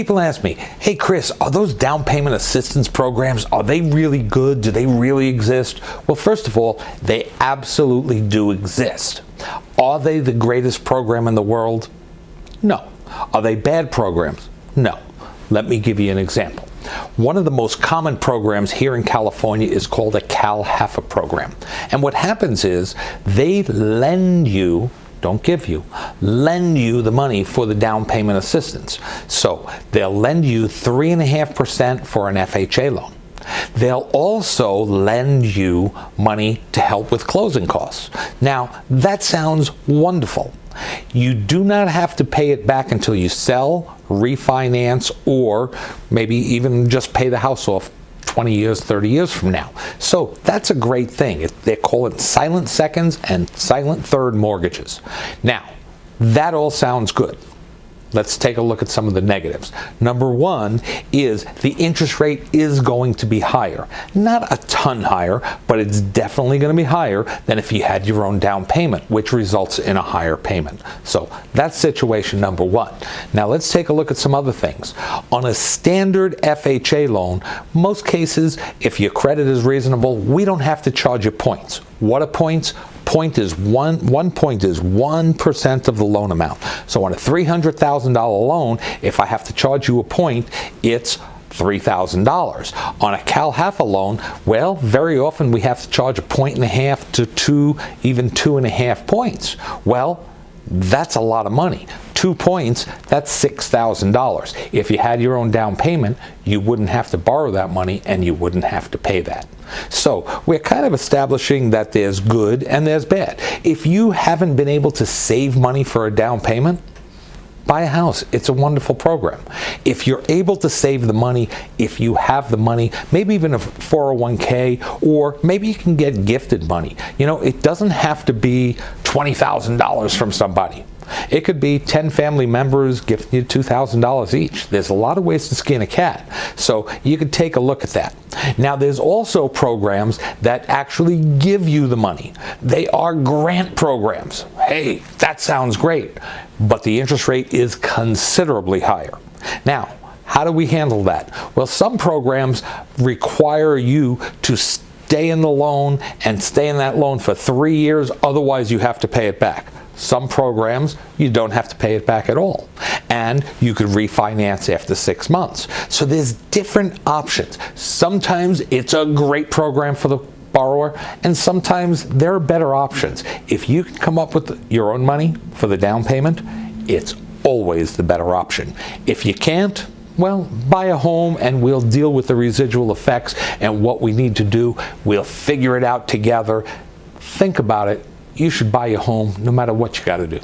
People ask me, hey Chris, are those down payment assistance programs, are they really good? Do they really exist? Well, first of all, they absolutely do exist. Are they the greatest program in the world? No. Are they bad programs? No. Let me give you an example. One of the most common programs here in California is called a CalHFA program. And what happens is they lend you, don't give you, lend you the money for the down payment assistance. So they'll lend you 3.5% for an FHA loan. They'll also lend you money to help with closing costs. Now, that sounds wonderful. You do not have to pay it back until you sell, refinance, or maybe even just pay the house off 20 years, 30 years from now. So that's a great thing. They call it silent seconds and silent third mortgages. Now, that all sounds good. Let's take a look at some of the negatives. Number one is the interest rate is going to be higher. Not a ton higher, but it's definitely going to be higher than if you had your own down payment, which results in a higher payment. So that's situation number one. Now let's take a look at some other things. On a standard FHA loan, most cases, if your credit is reasonable, we don't have to charge you points. What are points? One point is 1% of the loan amount. So on a $300,000 loan, if I have to charge you a point, it's $3,000. On a CalHFA loan, well, very often we have to charge 1.5 to 2, even 2.5 points. Well, that's a lot of money. 2 points, that's $6,000. If you had your own down payment, you wouldn't have to borrow that money and you wouldn't have to pay that. So we're kind of establishing that there's good and there's bad. If you haven't been able to save money for a down payment, buy a house. It's a wonderful program. If you're able to save the money, if you have the money, maybe even a 401k, or maybe you can get gifted money. You know, it doesn't have to be $20,000 from somebody. It could be 10 family members gifting you $2,000 each. There's a lot of ways to skin a cat. So you could take a look at that. Now, there's also programs that actually give you the money. They are grant programs. Hey, that sounds great, but the interest rate is considerably higher. Now, how do we handle that? Well, some programs require you to stay in the loan and stay in that loan for 3 years, otherwise you have to pay it back. Some programs, you don't have to pay it back at all. And you could refinance after 6 months. So there's different options. Sometimes it's a great program for the borrower, and sometimes there are better options. If you can come up with your own money for the down payment, it's always the better option. If you can't, well, buy a home and we'll deal with the residual effects and what we need to do. We'll figure it out together. Think about it. You should buy a home no matter what you got to do.